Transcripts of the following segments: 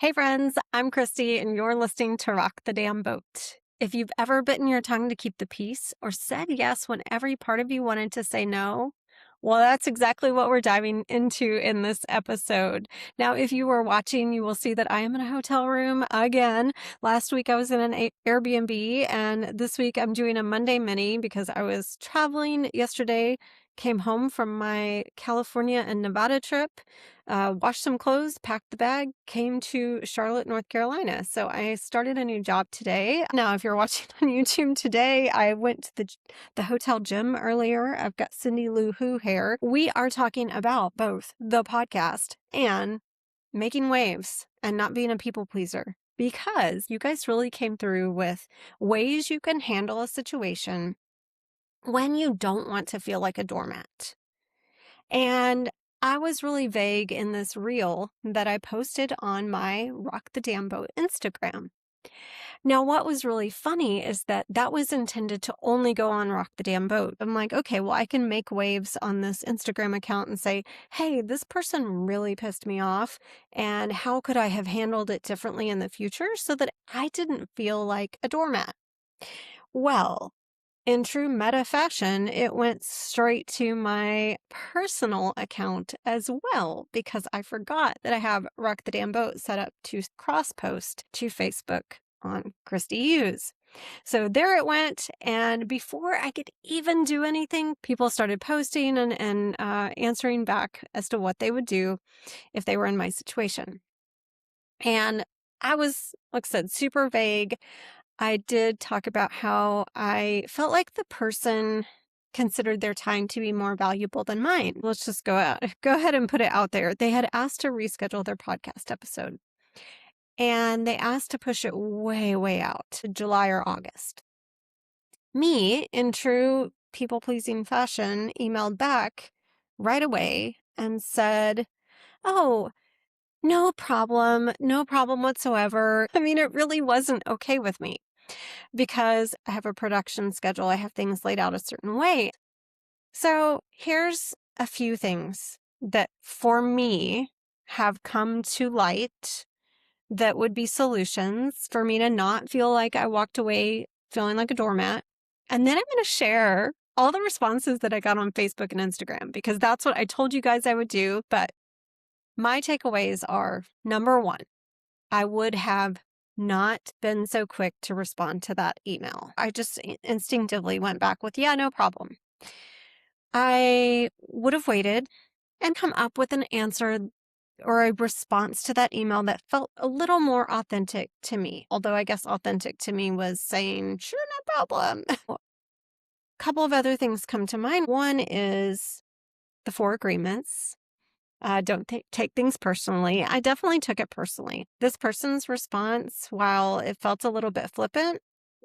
Hey friends, I'm Christy and you're listening to Rock the Damn Boat. If you've ever bitten your tongue to keep the peace or said yes when every part of you wanted to say no, well, that's exactly what we're diving into in this episode. Now, if you were watching, you will see that I am in a hotel room again. Last week I was in an Airbnb, and this week I'm doing a Monday mini because I was traveling yesterday, came home from my California and Nevada trip, washed some clothes, packed the bag, came to Charlotte, North Carolina. So I started a new job today. Now, if you're watching on YouTube today, I went to the hotel gym earlier. I've got Cindy Lou Who hair. We are talking about both the podcast and making waves and not being a people pleaser, because you guys really came through with ways you can handle a situation when you don't want to feel like a doormat. And I was really vague in this reel that I posted on my Rock the Damn Boat Instagram. Now, what was really funny is that that was intended to only go on Rock the Damn Boat. I'm like, okay, well, I can make waves on this Instagram account and say, hey, this person really pissed me off, and how could I have handled it differently in the future so that I didn't feel like a doormat? Well, in true meta fashion, it went straight to my personal account as well, because I forgot that I have Rock the Damn Boat set up to cross post to Facebook on Christy Hughes. So there it went, and before I could even do anything, people started posting and answering back as to what they would do if they were in my situation. And I was, like I said, super vague. I did talk about how I felt like the person considered their time to be more valuable than mine. Let's just go ahead and put it out there. They had asked to reschedule their podcast episode, and they asked to push it way, way out to July or August. Me, in true people-pleasing fashion, emailed back right away and said, oh, no problem whatsoever. I mean, it really wasn't okay with me, because I have a production schedule. I have things laid out a certain way. So here's a few things that for me have come to light that would be solutions for me to not feel like I walked away feeling like a doormat. And then I'm going to share all the responses that I got on Facebook and Instagram, because that's what I told you guys I would do. But my takeaways are, number one, I would have not been so quick to respond to that email. I just instinctively went back with, yeah, no problem. I would have waited and come up with an answer or a response to that email that felt a little more authentic to me. Although I guess authentic to me was saying, sure, no problem. A couple of other things come to mind. One is the 4 agreements. Don't take things personally. I definitely took it personally. This person's response, while it felt a little bit flippant,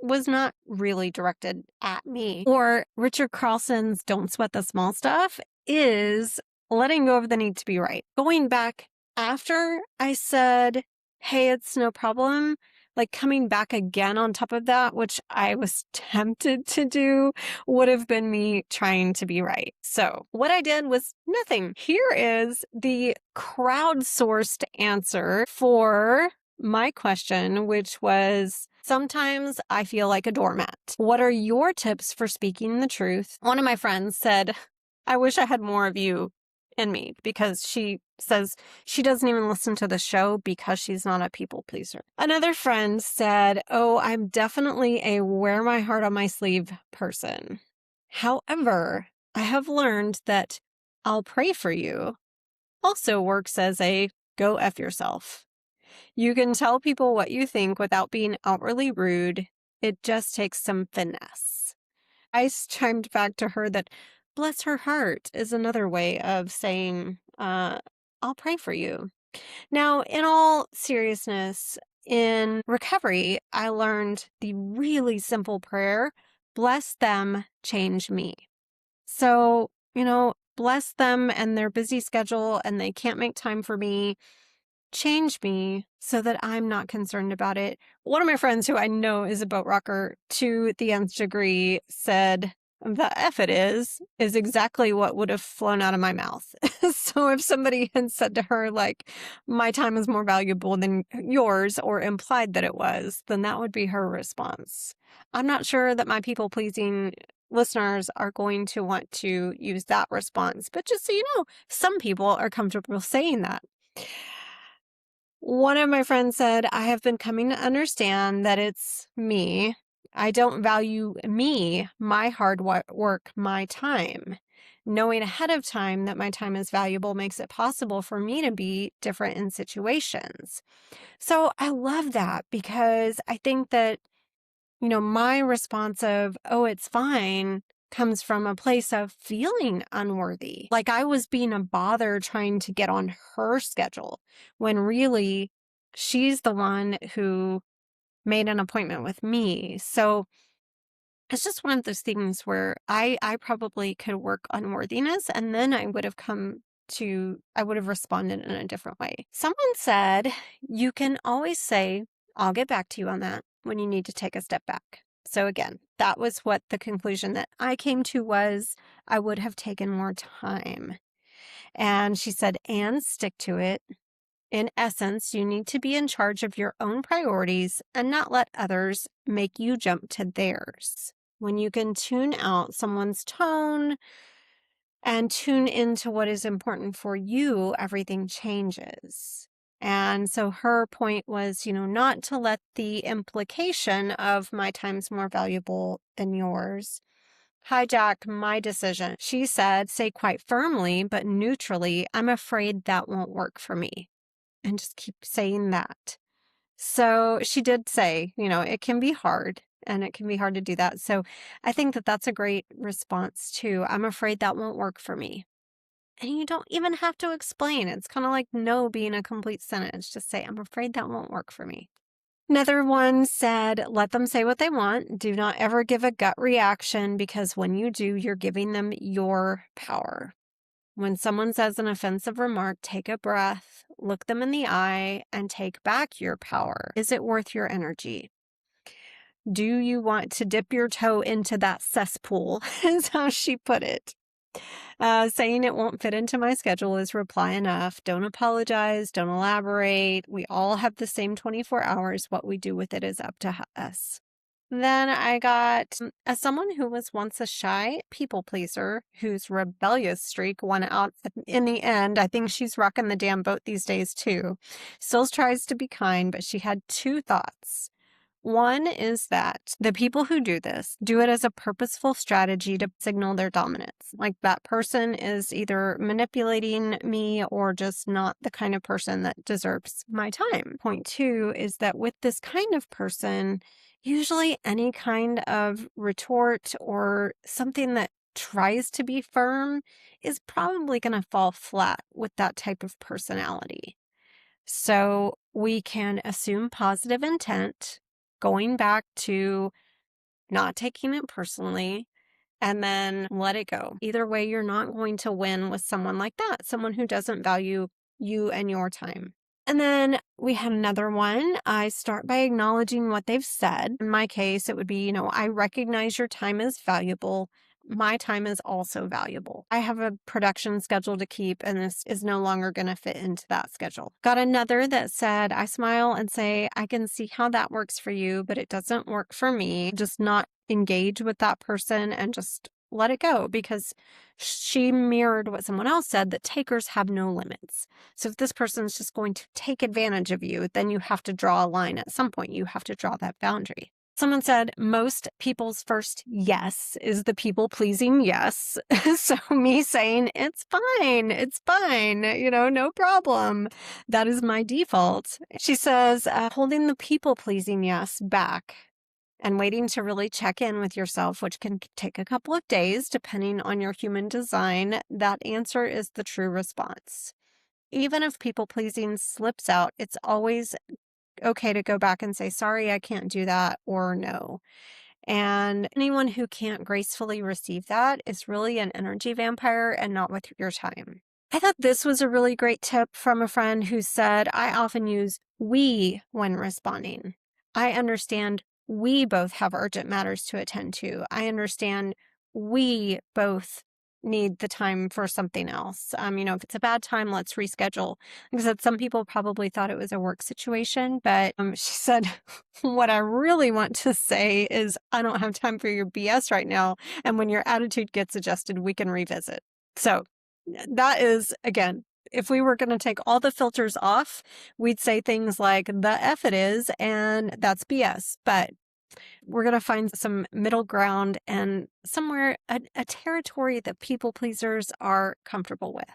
was not really directed at me. Or Richard Carlson's "Don't sweat the small stuff" is letting go of the need to be right. Going back after I said, hey, it's no problem, like coming back again on top of that, which I was tempted to do, would have been me trying to be right. So what I did was nothing. Here is the crowdsourced answer for my question, which was, sometimes I feel like a doormat. What are your tips for speaking the truth? One of my friends said, I wish I had more of you in me, because she says she doesn't even listen to the show because she's not a people pleaser. Another friend said, oh, I'm definitely a wear my heart on my sleeve person. However, I have learned that I'll pray for you also works as a go F yourself. You can tell people what you think without being outwardly rude. It just takes some finesse. I chimed back to her that bless her heart is another way of saying, I'll pray for you. Now, in all seriousness, in recovery, I learned the really simple prayer, bless them, change me. So, bless them and their busy schedule, and they can't make time for me. Change me so that I'm not concerned about it. One of my friends, who I know is a boat rocker to the nth degree, said, the F it is exactly what would have flown out of my mouth. So if somebody had said to her, like, my time is more valuable than yours, or implied that it was, then that would be her response. I'm not sure that my people-pleasing listeners are going to want to use that response, but just so you know, some people are comfortable saying that. One of my friends said, I have been coming to understand that it's me. I don't value me, my hard work, my time. Knowing ahead of time that my time is valuable makes it possible for me to be different in situations. So I love that, because I think that, my response of, oh, it's fine, comes from a place of feeling unworthy. Like I was being a bother trying to get on her schedule, when really she's the one who made an appointment with me. So it's just one of those things where I probably could work on worthiness, and then I would have responded in a different way. Someone said, you can always say, I'll get back to you on that when you need to take a step back. So again, that was what the conclusion that I came to was, I would have taken more time. And she said, and stick to it. In essence, you need to be in charge of your own priorities and not let others make you jump to theirs. When you can tune out someone's tone and tune into what is important for you, everything changes. And so her point was, not to let the implication of my time's more valuable than yours hijack my decision. She said, say quite firmly, but neutrally, I'm afraid that won't work for me. And just keep saying that. So she did say, it can be hard, and it can be hard to do that. So I think that that's a great response too. I'm afraid that won't work for me. And you don't even have to explain. It's kind of like no being a complete sentence. Just say, I'm afraid that won't work for me. Another one said, let them say what they want. Do not ever give a gut reaction, because when you do, you're giving them your power. When someone says an offensive remark, take a breath, look them in the eye, and take back your power. Is it worth your energy? Do you want to dip your toe into that cesspool, is how she put it. Saying it won't fit into my schedule is reply enough. Don't apologize. Don't elaborate. We all have the same 24 hours. What we do with it is up to us. Then I got, as someone who was once a shy people pleaser, whose rebellious streak won out in the end. I think she's rocking the damn boat these days too. Still tries to be kind, but she had two thoughts. One is that the people who do this do it as a purposeful strategy to signal their dominance. Like that person is either manipulating me or just not the kind of person that deserves my time. Point two is that with this kind of person, usually any kind of retort or something that tries to be firm is probably going to fall flat with that type of personality. So we can assume positive intent, going back to not taking it personally, and then let it go. Either way, you're not going to win with someone like that, someone who doesn't value you and your time. And then we had another one. I start by acknowledging what they've said. In my case, it would be, I recognize your time is valuable. My time is also valuable. I have a production schedule to keep, and this is no longer going to fit into that schedule. Got another that said, I smile and say, I can see how that works for you, but it doesn't work for me. Just not engage with that person and just let it go, because she mirrored what someone else said, that takers have no limits. So if this person is just going to take advantage of you, then you have to draw a line at some point. You have to draw that boundary. Someone said, most people's first yes is the people-pleasing yes. So me saying, it's fine, no problem. That is my default. She says, holding the people-pleasing yes back and waiting to really check in with yourself, which can take a couple of days depending on your human design, that answer is the true response. Even if people-pleasing slips out, it's always okay to go back and say, sorry, I can't do that, or no. And anyone who can't gracefully receive that is really an energy vampire and not worth your time. I thought this was a really great tip from a friend who said, I often use we when responding. I understand we both have urgent matters to attend to. I understand we both need the time for something else. If it's a bad time, let's reschedule. Like I said, some people probably thought it was a work situation, but she said, what I really want to say is I don't have time for your BS right now. And when your attitude gets adjusted, we can revisit. So that is, again, if we were going to take all the filters off, we'd say things like the F it is, and that's BS. But we're going to find some middle ground and somewhere a territory that people pleasers are comfortable with.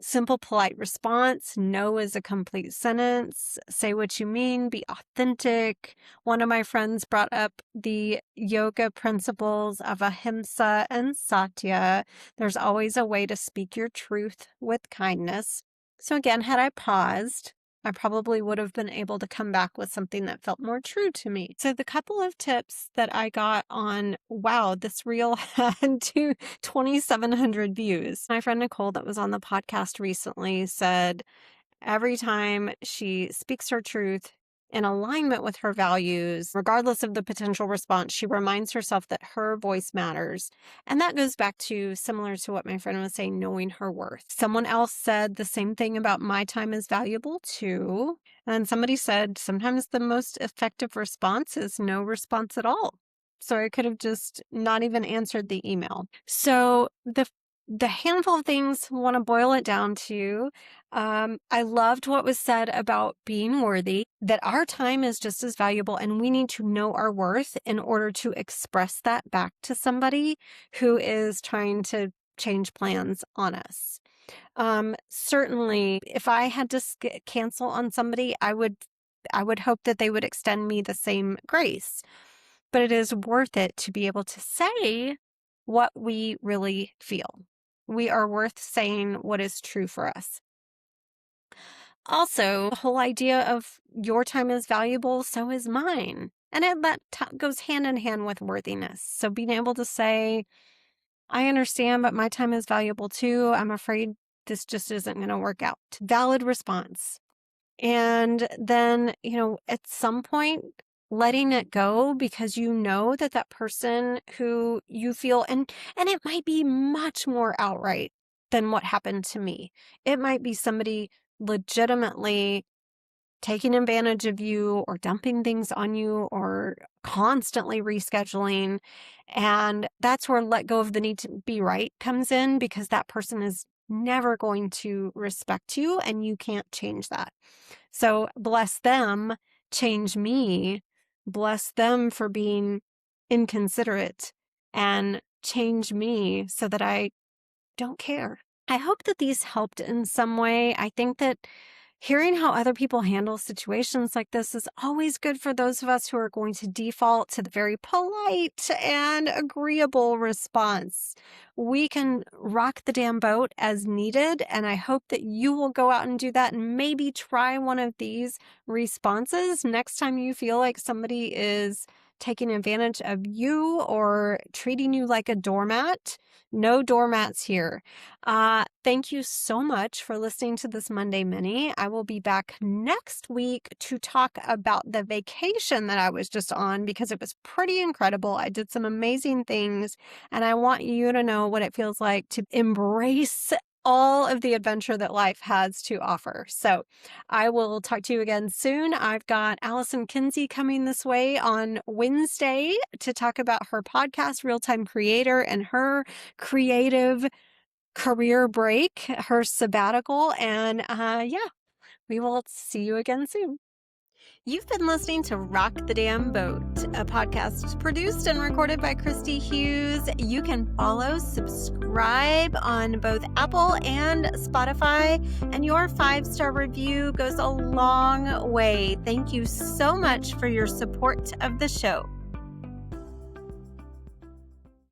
Simple, polite response. No is a complete sentence. Say what you mean. Be authentic. One of my friends brought up the yoga principles of ahimsa and satya. There's always a way to speak your truth with kindness. So again, had I paused, I probably would have been able to come back with something that felt more true to me. So the couple of tips that I got on, wow, this reel had 2,700 views. My friend Nicole that was on the podcast recently said every time she speaks her truth in alignment with her values, regardless of the potential response, she reminds herself that her voice matters. And that goes back to similar to what my friend was saying, knowing her worth. Someone else said the same thing about my time is valuable too. And somebody said sometimes the most effective response is no response at all. So I could have just not even answered the email. So the handful of things I want to boil it down to. I loved what was said about being worthy, that our time is just as valuable and we need to know our worth in order to express that back to somebody who is trying to change plans on us. Certainly, if I had to cancel on somebody, I would hope that they would extend me the same grace. But it is worth it to be able to say what we really feel. We are worth saying what is true for us. Also, the whole idea of your time is valuable, so is mine. And that goes hand in hand with worthiness. So being able to say, I understand, but my time is valuable too. I'm afraid this just isn't going to work out. Valid response. And then, at some point, letting it go because you know that person who you feel, and it might be much more outright than what happened to me. It might be somebody legitimately taking advantage of you or dumping things on you or constantly rescheduling. And that's where let go of the need to be right comes in, because that person is never going to respect you and you can't change that. So bless them, change me, bless them for being inconsiderate, and change me so that I don't care. I hope that these helped in some way. I think that hearing how other people handle situations like this is always good for those of us who are going to default to the very polite and agreeable response. We can rock the damn boat as needed, and I hope that you will go out and do that and maybe try one of these responses next time you feel like somebody is taking advantage of you or treating you like a doormat. No doormats here. Thank you so much for listening to this Monday Mini. I will be back next week to talk about the vacation that I was just on, because it was pretty incredible. I did some amazing things, and I want you to know what it feels like to embrace all of the adventure that life has to offer. So I will talk to you again soon. I've got Allison Kinsey coming this way on Wednesday to talk about her podcast, Real Time Creator, and her creative career break, her sabbatical. And we will see you again soon. You've been listening to Rock the Damn Boat, a podcast produced and recorded by Christy Hughes. You can follow, subscribe on both Apple and Spotify, and your 5-star review goes a long way. Thank you so much for your support of the show.